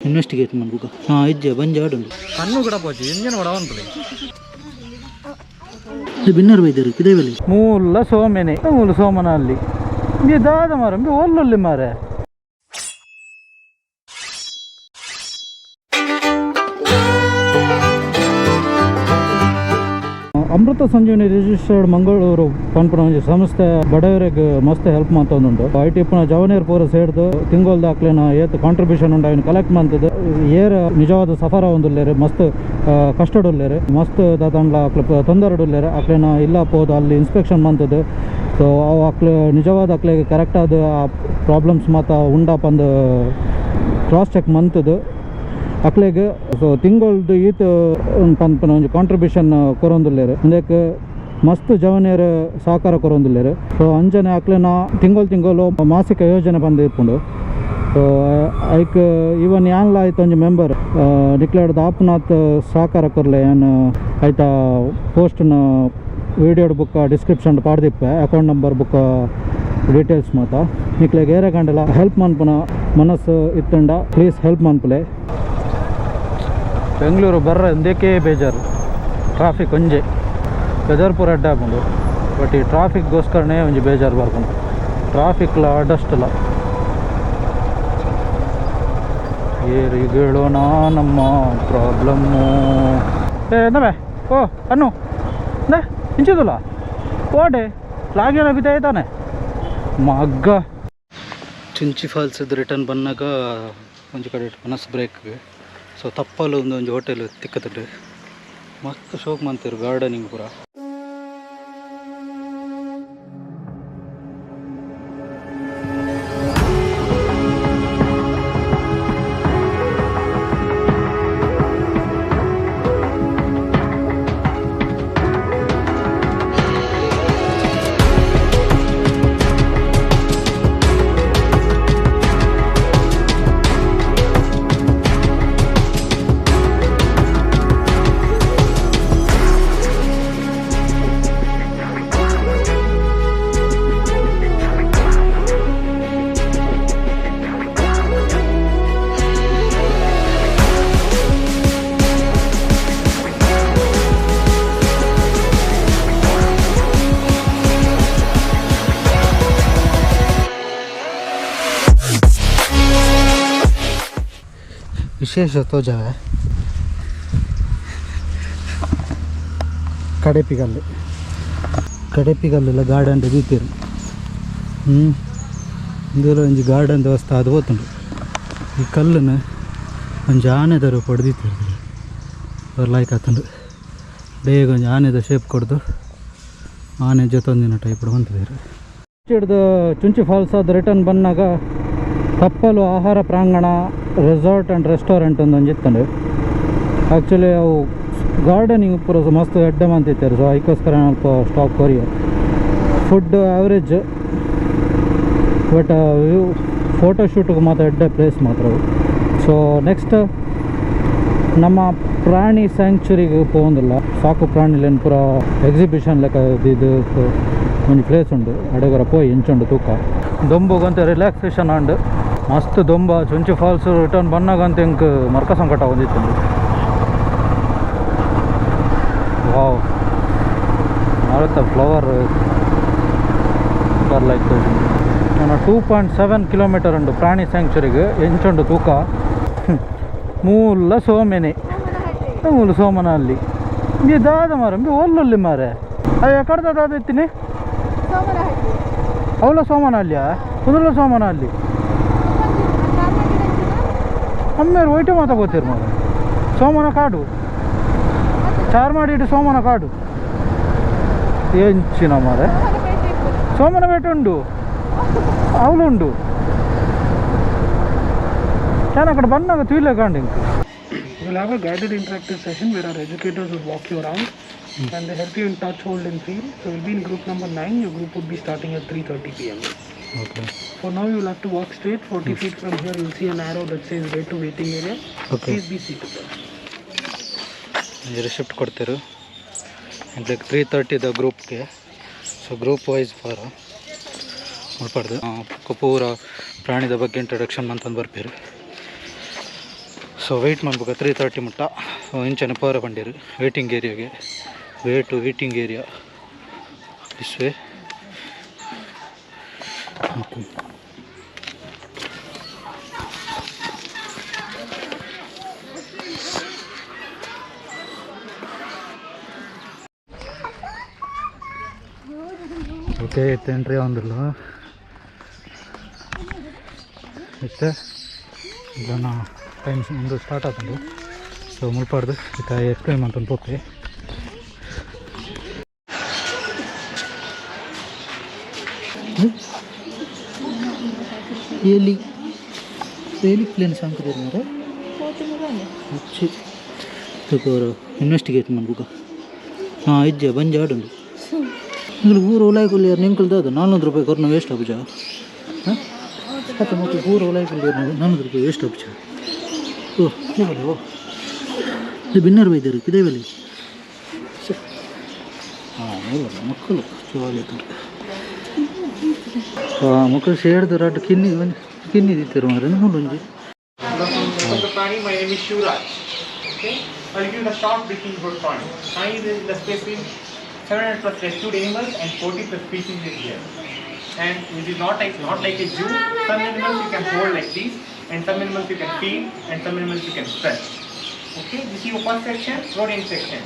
Investigate ಮಾಡ್ಬೇಕು. ಹಾಂ ಇಜ್ಜೆ ಬಂಜೆ ಆಡುಂಡು ಕಣ್ಣು ಕೂಡ ಪೋಚಿ ಎಂಜಿನ ಕೂಡ ಉಂಟು ಇದು ಬಿನ್ನರ್ ಬೈದರು ಕಿದೇವಲ್ಲಿ ಮೂಲ ಸೋಮೆನೆ ಮೂಲ ಸೋಮನ ಅಲ್ಲಿ ದಾದ ಮಾರ ಒಲ್ಲೊಲ್ಲಿ ಮಾರೆ ಅಮೃತ ಸಂಜೀವನಿ ರಿಜಿಸ್ಟರ್ಡ್ ಮಂಗಳೂರು ಪನ್ಪುನ ಒಂಜಿ ಸಂಸ್ಥೆ ಬಡವರಿಗೆ ಮಸ್ತ್ ಹೆಲ್ಪ್ ಮಂತೊಂದುಂಡು ಐಟಿ ಪುನ ಜವನೇರ್ ಪೂರ ಸೇರ್ದು ತಿಂಗೋಲ್ದ ಅಕ್ಲೆನ ಏತ್ ಕಾಂಟ್ರಿಬ್ಯೂಷನ್ ಉಂಡು ಅವನು ಕಲೆಕ್ಟ್ ಮಂತದ್ದು ಏರ್ ನಿಜವಾದ ಸಫರ ಒಂದುಲ್ಲೇರು ಮಸ್ತ್ ಕಷ್ಟಡುಲ್ಲೇರು ಮಸ್ತ್ ದಾದಂಡ್ಲ ಅಕ್ಲೆ ತೊಂದರೆಡುಲ್ಲೇರು ಅಕ್ಲೆನ ಇಲ್ಲ ಪೋದು ಅಲ್ಲಿ ಇನ್ಸ್ಪೆಕ್ಷನ್ ಮಂತದ್ದು ಸೊ ಅವು ಅಕ್ಲೆ ನಿಜವಾದ ಅಕ್ಲೆಗೆ ಕರೆಕ್ಟ್ ಆದ ಪ್ರಾಬ್ಲಮ್ಸ್ ಮಾತ ಉಂಡ ಪಂದು ಕ್ರಾಸ್ ಚೆಕ್ ಮಂತದ್ದು ಅಕ್ಲೆಗೆ ಸೊ ತಿಂಗಳದ್ದು ಈತ ಪನ್ಪನ ಒಂದು ಕಾಂಟ್ರಿಬ್ಯೂಷನ್ ಕೊರೊಂದುಲ್ಲೇರು ಅದಕ್ಕೆ ಮಸ್ತ್ ಜವನೇರು ಸಹಕಾರ ಕೊರೊಂದುಲ್ಲೇರು ಸೊ ಅಂಜನೆ ಅಕ್ಲೆನ ತಿಂಗಳು ಮಾಸಿಕ ಯೋಜನೆ ಬಂದು ಇರ್ಕೊಂಡು ಸೊ ಐಕ್ ಇವನ್ ಯಾನ್ಲ ಆಯ್ತು ಒಂಜಿ ಮೆಂಬರ್ ಡಿಕ್ಲೇರ್ಡ್ ಆಪ್ನಾಥ್ ಸಹಕಾರ ಕೊರ್ಲೆ ಏನು ಆಯ್ತಾ ಪೋಸ್ಟ್ನ ವಿಡಿಯೋಡ್ ಬುಕ್ಕ ಡಿಸ್ಕ್ರಿಪ್ಷನ್ ಪಾಡ್ದಿಪ್ಪೆ ಅಕೌಂಟ್ ನಂಬರ್ ಬುಕ್ಕ ಡೀಟೇಲ್ಸ್ ಮಾತ ನಿಕ್ಲೆಗೆ ಏರೆ ಗಂಡಲ ಹೆಲ್ಪ್ ಮನ್ಪುನ ಮನಸ್ಸು ಇತ್ತಂಡ ಪ್ಲೀಸ್ ಹೆಲ್ಪ್ ಮನ್ಪುಲೆ. ಬೆಂಗಳೂರು ಬರ್ರ ಒಂದೇಕೆ ಬೇಜಾರು ಟ್ರಾಫಿಕ್ ಒಂಜೆ ವೆದರ್ ಪೂರ ಅಡ್ಡ ಹಾಕೊಂಡು ಬಟ್ ಈ ಟ್ರಾಫಿಕ್ಗೋಸ್ಕರನೇ ಒಂಜಿ ಬೇಜಾರು ಬರ್ಕೊಂಡು ಟ್ರಾಫಿಕ್ಲ ಅಡ್ಡಷ್ಟಲ್ಲ ಏರಿಗಳೋಣ ನಮ್ಮ ಪ್ರಾಬ್ಲಮ್ಮು ಎಂದವೇ ಓ ಅನ್ನು ಅಂದೆ ಇಂಚಿದಲ್ಲ ಓಡೆ ಲಾಗಿನ ಬಿದ್ದಾಯ್ತಾನೆ ಮಗ್ಗ ಚುಂಚಿ ಫಾಲ್ಸದ್ದು ರಿಟರ್ನ್ ಬಂದಾಗ ಒಂಜಿ ಕಡೆ ಮನಸ್ಸು ಬ್ರೇಕ್ಗೆ ಸೊ ತಪ್ಪಲು ಒಂದು ಹೋಟೆಲ್ ತಿಕ್ಕತುಂಡು ಮಸ್ತ್ ಶೋಕ್ ಮಂತಿರು ಗಾರ್ಡನಿಂಗ್ ಪೂರ विशेष तो जाए कडेपिगल गार्डन दीतीರು ಇಂದೆಲ್ಲ ಒಂಜಿ ಗಾರ್ಡನ್ ವ್ಯವಸ್ಥೆ ಅದು ಹೋತುಂಡು ಈ ಕಲ್ಲನ್ನು ಒಂಜಿ ಆನೆದರು ಪಡೆದಿತ್ತು ಲೈಕ್ ಆತುಂಡು ಬೇಗ ಒಂಜಿ ಆನೆದ ಶೇಪ್ ಕೊಡ್ದು ಆನೆ ಜೊತೊಂದಿನ ಟೈಪ್ ಬಂತಿದ್ದಾರೆ ಹಿಡ್ದು ಚುಂಚಿ ಫಾಲ್ಸ್ ಅದು ರಿಟರ್ನ್ ಬಂದಾಗ ಕಪ್ಪಲು ಆಹಾರ ಪ್ರಾಂಗಣ ರೆಸಾರ್ಟ್ ಆ್ಯಂಡ್ ರೆಸ್ಟೋರೆಂಟ್ ಒಂದು ಇತ್ತಂಡು ಆ್ಯಕ್ಚುಲಿ ಅವು ಗಾರ್ಡನಿಂಗ್ ಪೂರ ಮಸ್ತ್ ಎಡ್ಡೆ ಮಂತಿತ್ತಾರೆ ಸೊ ಅದಕ್ಕೋಸ್ಕರ ಸ್ವಲ್ಪ ಸ್ಟಾಪ್ ಕೊರಿಯ ಫುಡ್ ಆವ್ರೇಜ್ ಬಟ್ ಫೋಟೋಶೂಟ್ಗೆ ಮಾತ್ರ ಎಡ್ಡೆ ಪ್ಲೇಸ್ ಮಾತ್ರ ಸೊ ನೆಕ್ಸ್ಟ್ ನಮ್ಮ ಪ್ರಾಣಿ ಸ್ಯಾಂಕ್ಚುರಿಗೆ ಹೋಗೋದಿಲ್ಲ ಸಾಕು ಪ್ರಾಣಿಲೇನು ಪೂರ ಎಕ್ಸಿಬಿಷನ್ ಲೆಕ್ಕ ಇದು ಒಂದು ಪ್ಲೇಸ್ ಉಂಡು ಅಡಗರ ಪೋಯಿ ಇಂಚುಂಡು ತೂಕ ದೊಂಬುಗಂತ ರಿಲ್ಯಾಕ್ಸೇಷನ್ ಆಂಡ್ ಮಸ್ತ್ ದೊಂಬ ಚುಂಚಿ ಫಾಲ್ಸ್ ರಿಟರ್ನ್ ಬಂದಾಗಂತ ಇಂಕ್ ಮರ್ಕ ಸಂಕಟ ಒಂದಿತ್ತು ವಾವ್ ನಾಳೆ ಫ್ಲವರ್ ಲೈಕ್ ನಾನು 2.7 ಕಿಲೋಮೀಟರ್ ಉಂಡು ಪ್ರಾಣಿ ಸ್ಯಾಂಕ್ಚುರಿಗೆ ಎಂಚುಂಡು ತೂಕ ಮೂಲ ಸೋಮೆನೆ ಮೂಲ ಸೋಮನ ಅಲ್ಲಿ ದಾದ ಮಾರ ಒಲ್ಲೊಲ್ಲಿ ಮಾರೆ ಅಯ್ಯ ಕಡ್ದ ದಾದೆತ್ತೀನಿ ಅವಳ ಸೋಮನ ಅಲ್ಲಿಯಾ ಕುದುಲ ಸೋಮನ ಅಲ್ಲಿ ಅಮ್ಮೇರು ಒಯ್ಟು ಮಾತಾಗೋತೀರಿ ಮಾರ ಸೋಮನ ಕಾಡು ಚಾರ್ ಮಾಡಿಟ್ಟು ಸೋಮನ ಕಾಡು ಎಂಚಿನ ಮಾರೆ ಸೋಮನ ಬೇಟೆ ಉಂಡು ಅವಳುಂಡು ನಾನು ಆ ಕಡೆ ಬಂದಾಗ ತಿಳಿಯ ಕಾಂಡಿಂಗ್. We'll have a guided interactive session where our educators will walk you around and they help you in touch, hold and feel. So we'll be in group number 9. Your group would be starting at 3:30 p.m. Okay. For now you'll have to walk straight 40 feet from here. You'll see an arrow that says way to waiting area. Okay. Please be seated there. Receipt ಕೊಡ್ತೀರು like 3:30 ಗ್ರೂಪ್ಗೆ. So group wise for ಮಾಡ್ಬಾರ್ದು ಪೂರ ಪ್ರಾಣಿದ ಬಗ್ಗೆ introduction ಅಂತಂದು ಬರ್ತೀರಿ. So weight ಮಾಡ್ಬೇಕು 3:30 ಮುಟ್ಟ. ಇಂಚನೆ ಪೋರ ಬಂದಿರು ವೇಟಿಂಗ್ ಏರಿಯಾಗೆ. Waiting area this way. Okay ಇತ್ತು ಎಂಟ್ರಿ ಒಂದಿಲ್ಲ ಇತ್ತು ಇದನ್ನು ಟೈಮ್ ಒಂದು ಸ್ಟಾರ್ಟ್ ಆಗ್ತದೆ. ಸೊ ಮುಲ್ಪಾಡ್ದು ಇತ್ತ ಎಕ್ಸ್ಪ್ಲೇನ್ ಮಾಡ್ಕೊಂಡು ಹೋಗ್ತೀವಿ. ಎಲ್ಲಿ ಪ್ಲೇನ್ ಸಾಂಕುತ್ತಾರೆ ಮಾರೆ వచ్చి ಇನ್ವೆಸ್ಟಿಗೇಟ್ ಮಾಡ್ಬೇಕು. ಹಾಂ ಇಜ್ಜೆ ಬಂಜ ಆಡುಂಡು നിങ്ങൾ ഊർ ഓലായിക്കൊള്ളിയായിരുന്നു നിങ്ങൾക്ക് അത് 400 ರೂಪಾಯಿ ಕೊರ್ನ ವೇಸ್ಟ್ ಆಗುಜ. ಹಾಂ ಮತ್ತು ಮತ್ತೆ ಊರು ಓಲಾಯಿಕೊಳ್ಳಿಯಾರು 400 ರೂಪಾಯಿ ವೇಸ್ಟ್ ಆಗುಜ. ಓ ಇದೇ ಓ ಇದು ಬಿನ್ನರ್ ವೈದ್ಯರು ಇದೇ ಬಲಿ. ಹಾಂ ಇಲ್ಲ ಮಕ್ಕಳು ಚೋಲಿ ಮಕ್ಕಳು ಸೇಡ್ದು ರಾಟ್ ಕಿನ್ನಿ ದಿತ್ತಿರು ಮಾರೆ ನೋಡೊಂಜಿ. My name is Shivraj. Okay, I'll give you the short briefing about prani. Prani is the space between 700 plus rescued animals and 40 plus species is here. And it is not like a zoo. Some animals you can hold like this, and some animals you can feed, and some animals you can stretch. Okay, this is your first section, rodent section.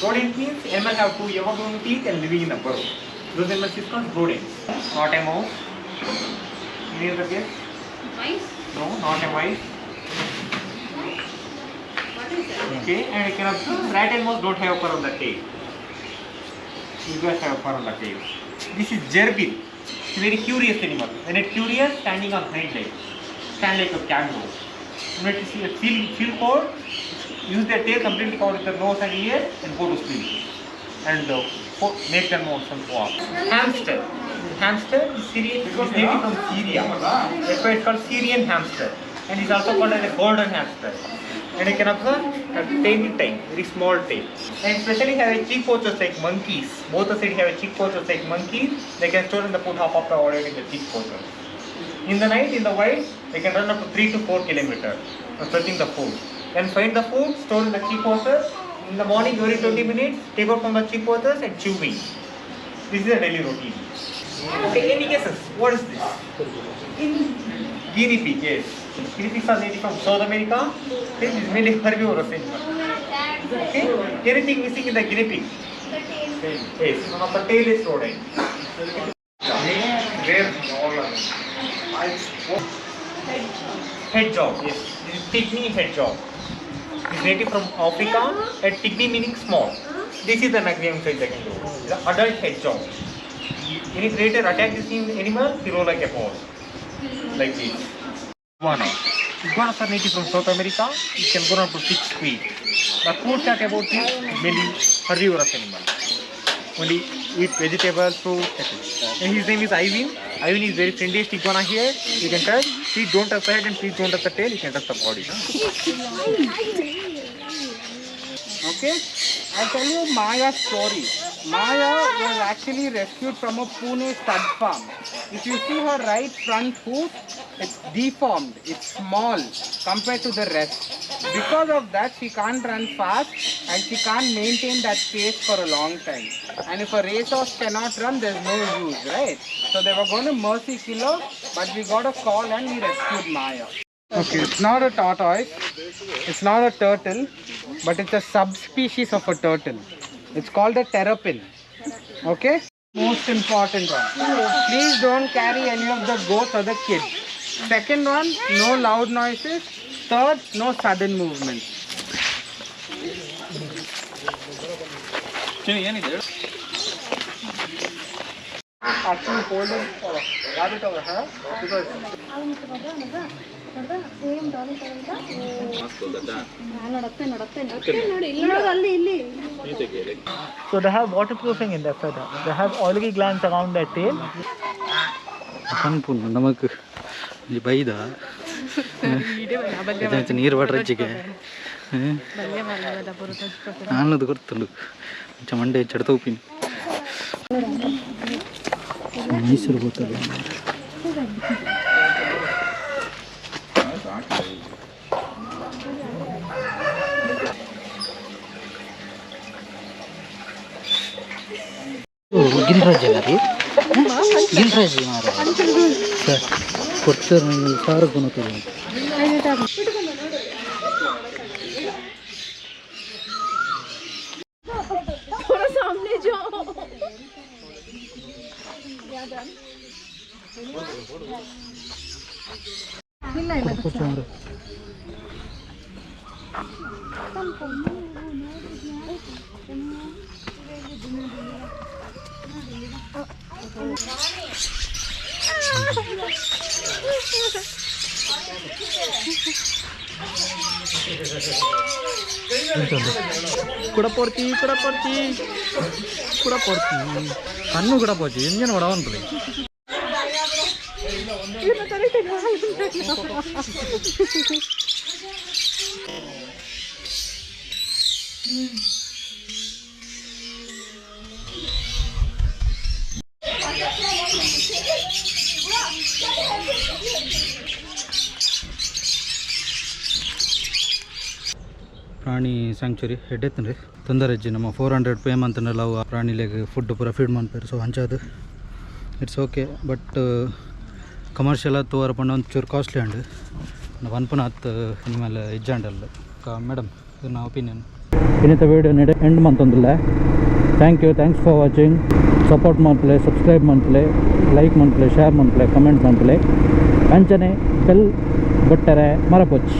Rodent means animals have 2 ever-growing teeth and living in a burrow. Those animals is called rodents. Not a mouse. Any other guess? Mice? No, not a mice. Okay, and you can observe rat and mouse don't have fur on the tail. You guys have fur on the tail. This is gerbil. It's a very curious animal. When it's curious, standing on hind legs, stand like a kangaroo. When it feel cold, use their tail completely covered with their nose and ears and go to sleep. And make their nose and walk. Hamster. Hamster is native from Syria. That's why it's called Syrian hamster. And it's also called as a golden hamster. And you can observe a tiny tail, very small tail. And especially have a cheek pouches like monkeys. Both the sides have a cheek pouches like monkeys. They can store in the food half of the order in the cheek pouches. In the night, in the wild, they can run up to 3 to 4 kilometers searching the food. Then find the food, store in the cheek pouches. In the morning, every 20 minutes, take out from the cheek pouches and chewing. This is a daily routine. Okay, any guesses? What is this? Guinea pig, yes. Guinea pigs are native from South America. Okay, this is mainly herbivorous animal. Okay, anything missing in the guinea pig? Yes, one of the tail is rodent. Where all are hedgehog, yes. This is pygmy hedgehog. It is native from Africa and pygmy meaning small. This is the maximum size they can do. The adult hedgehog. Any predator attack this animal, he roll like a ball. Like this. Iguanas are native from South America. It can grow up to 6 feet. The food chat about this mainly herbivorous animal. Only eat vegetables, fruit, etc. And his name is Ivan. Ivan is very friendliest iguana here. You can touch. Please don't touch the head and please don't touch the tail. You can touch the body. Okay, I'll tell you Maya's story. Maya was actually rescued from a Pune stud farm. If you see her right front hoof, it's deformed, it's small compared to the rest. Because of that, she can't run fast and she can't maintain that pace for a long time. And if a racehorse cannot run, there's no use, right? So they were going to mercy kill her, but we got a call and we rescued Maya. Okay, it's not a tortoise, it's not a turtle, but it's a subspecies of a turtle. It's called a terrapin. Okay? Most important one. Please don't carry any of the goats or the kids. Second one, no loud noises. Third, no sudden movements. Actually hold it or rabbit over here because so they have waterproofing in their feather. They have oily glands around their tail. ಅನ್ಪುಂಡು ನಮಕ್ ಇಲ್ಲಿ ಬೈದ ನೀರು ಬಡ್ರಜ್ಜಿಗೆ ನಾನದು ಗೊತ್ತುಂಡು ಮಂಡೆ ಚಡ್ತ ಉಪ್ಪಿನ ಮೈಸೂರು ಗೊತ್ತಲ್ಲ. ಗಿಲ್ರಾಜ್ ರೀ ಗಿಲ್ರಾಜ್ ಮಾರ ಕೊಡ್ತಾರೆ ನನಗೆ ಸಾರು ಕೊಡ್ತೀವಿ थोड़ा सामने जाओ ಇಲ್ಲ ಇಲ್ಲ ಕೂಡ ಪಡ್ತಿ ಕಣ್ಣು ಕೂಡ ಪೋಚಿ ಎಂಜನ್ ಹೊಡವಂತಲಿ ಪ್ರಾಣಿ ಸ್ಯಾಂಕ್ಚುರಿ ಹೆಡ್ಡೆತ್ತನ್ರಿ ತೊಂದರೆಜ್ಜಿ ನಮ್ಮ 400 ಪೇಮೆಂಟ್ ನಾವು ಆ ಪ್ರಾಣಿಲೆಗೆ ಫುಡ್ ಪೂರ ಫೀಡ್ ಮಾಡ್ತಾರೆ ಸೊ ಹಂಚದು ಇಟ್ಸ್ ಓಕೆ ಬಟ್ ಕಮರ್ಷಿಯಲ್ ಅದು ತೋರ ಪಂಡ ಒಂಚೂರು ಕಾಸ್ಟ್ಲಿ ಅಂಡ್ ನಾವು ಅನ್ಪನ ಹತ್ತು ನಿಮ್ಮಲ್ಲಿ ಇಜ್ಜಾಂಡಲ್ಲ ಮೇಡಮ್ ಇದು ನಾ ಒಪಿನಿಯನ್ ಇನ್ನಿತ ವೀಡಿಯೋ ಎಂಡ್ ಮಂತೊಂದಿಲ್ಲ ಥ್ಯಾಂಕ್ಸ್ ಫಾರ್ ವಾಚಿಂಗ್ ಸಪೋರ್ಟ್ ಮಾಡ್ತಲೇ ಸಬ್ಸ್ಕ್ರೈಬ್ ಮಾಡ್ತಲೇ ಲೈಕ್ ಮಾಡ್ತಲೇ ಶೇರ್ ಮಾಡ್ತಲೇ ಕಮೆಂಟ್ ಮಾಡ್ತಲೇ ಅಂಚನೆ ಬೆಲ್ ಬಟ್ಟರೆ ಮರಪೊಚ್ಚಿ